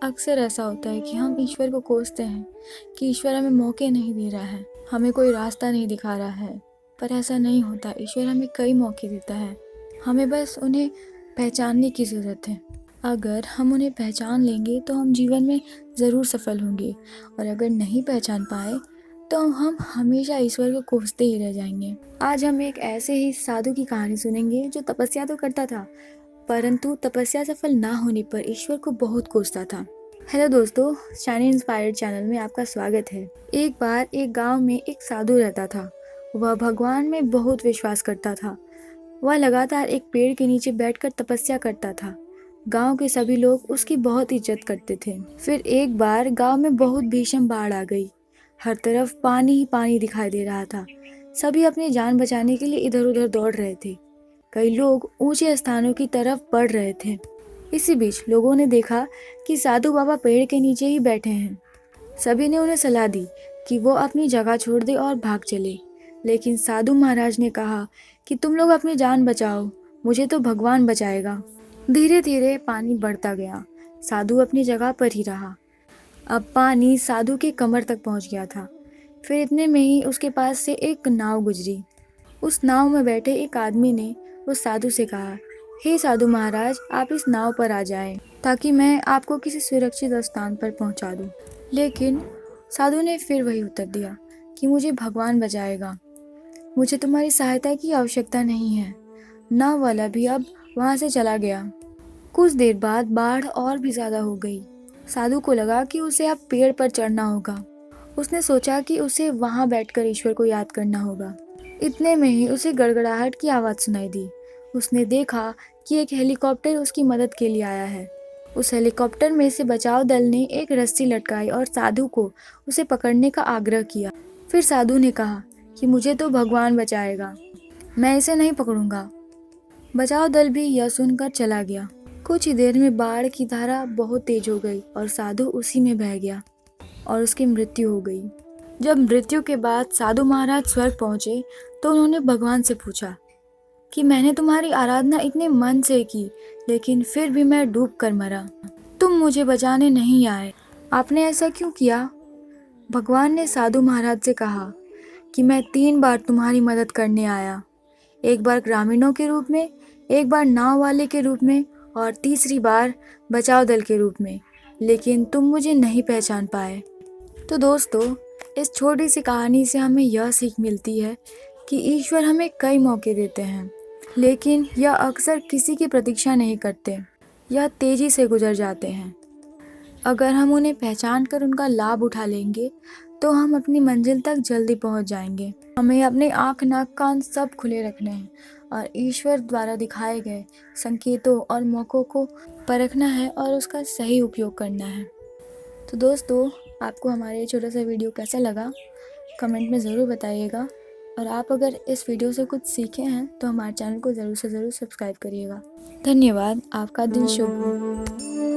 अक्सर ऐसा होता है कि हम ईश्वर को कोसते हैं कि ईश्वर हमें मौके नहीं दे रहा है, हमें कोई रास्ता नहीं दिखा रहा है। पर ऐसा नहीं होता, ईश्वर हमें कई मौके देता है। हमें बस उन्हें पहचानने की ज़रूरत है। अगर हम उन्हें पहचान लेंगे तो हम जीवन में ज़रूर सफल होंगे, और अगर नहीं पहचान पाए तो हम हमेशा ईश्वर को कोसते ही रह जाएंगे। आज हम एक ऐसे ही साधु की कहानी सुनेंगे जो तपस्या तो करता था, परंतु तपस्या सफल ना होने पर ईश्वर को बहुत कोसता था। हेलो दोस्तों, शाइनी इंस्पायर्ड चैनल में आपका स्वागत है। एक बार एक गांव में एक साधु रहता था। वह भगवान में बहुत विश्वास करता था। वह लगातार एक पेड़ के नीचे बैठकर तपस्या करता था। गांव के सभी लोग उसकी बहुत इज्जत करते थे। फिर एक बार गांव में बहुत भीषण बाढ़ आ गई। हर तरफ पानी ही पानी दिखाई दे रहा था। सभी अपनी जान बचाने के लिए इधर उधर दौड़ रहे थे। कई लोग ऊंचे स्थानों की तरफ बढ़ रहे थे। इसी बीच लोगों ने देखा कि साधु बाबा पेड़ के नीचे ही बैठे हैं। सभी ने उन्हें सलाह दी कि वो अपनी जगह छोड़ दे और भाग चले। लेकिन साधु महाराज ने कहा कि तुम लोग अपनी जान बचाओ, मुझे तो भगवान बचाएगा। धीरे धीरे पानी बढ़ता गया। साधु अपनी जगह पर ही रहा। अब पानी साधु के कमर तक पहुंच गया था। फिर इतने में ही उसके पास से एक नाव गुजरी। उस नाव में बैठे एक आदमी ने उस साधु से कहा, हे साधु महाराज, आप इस नाव पर आ जाएं, ताकि मैं आपको किसी सुरक्षित स्थान पर पहुंचा दूं। लेकिन साधु ने फिर वही उत्तर दिया कि मुझे भगवान बचाएगा, मुझे तुम्हारी सहायता की आवश्यकता नहीं है। नाव वाला भी अब वहां से चला गया। कुछ देर बाद बाढ़ और भी ज्यादा हो गई। साधु को लगा कि उसे अब पेड़ पर चढ़ना होगा। उसने सोचा कि उसे वहां बैठकर ईश्वर को याद करना होगा। इतने में ही उसे गड़गड़ाहट की आवाज़ सुनाई दी। उसने देखा कि एक हेलीकॉप्टर उसकी मदद के लिए आया है। उस हेलीकॉप्टर में से बचाव दल ने एक रस्सी लटकाई और साधु को उसे पकड़ने का आग्रह किया। फिर साधु ने कहा कि मुझे तो भगवान बचाएगा, मैं इसे नहीं पकड़ूंगा। बचाव दल भी यह सुनकर चला गया। कुछ ही देर में बाढ़ की धारा बहुत तेज हो गई और साधु उसी में बह गया और उसकी मृत्यु हो गई। जब मृत्यु के बाद साधु महाराज स्वर्ग पहुंचे तो उन्होंने भगवान से पूछा कि मैंने तुम्हारी आराधना इतने मन से की, लेकिन फिर भी मैं डूब कर मरा। तुम मुझे बचाने नहीं आए, आपने ऐसा क्यों किया? भगवान ने साधु महाराज से कहा कि मैं 3 बार तुम्हारी मदद करने आया, एक बार ग्रामीणों के रूप में, एक बार नाव वाले के रूप में और तीसरी बार बचाव दल के रूप में, लेकिन तुम मुझे नहीं पहचान पाए। तो दोस्तों, इस छोटी सी कहानी से हमें यह सीख मिलती है कि ईश्वर हमें कई मौके देते हैं, लेकिन यह अक्सर किसी की प्रतीक्षा नहीं करते। यह तेजी से गुजर जाते हैं। अगर हम उन्हें पहचान कर उनका लाभ उठा लेंगे तो हम अपनी मंजिल तक जल्दी पहुंच जाएंगे। हमें अपने आँख, नाक, कान सब खुले रखने हैं और ईश्वर द्वारा दिखाए गए संकेतों और मौक़ों को परखना है और उसका सही उपयोग करना है। तो दोस्तों, आपको हमारा ये छोटा सा वीडियो कैसा लगा कमेंट में ज़रूर बताइएगा, और आप अगर इस वीडियो से कुछ सीखे हैं तो हमारे चैनल को ज़रूर से ज़रूर सब्सक्राइब करिएगा। धन्यवाद। आपका दिन शुभ हो।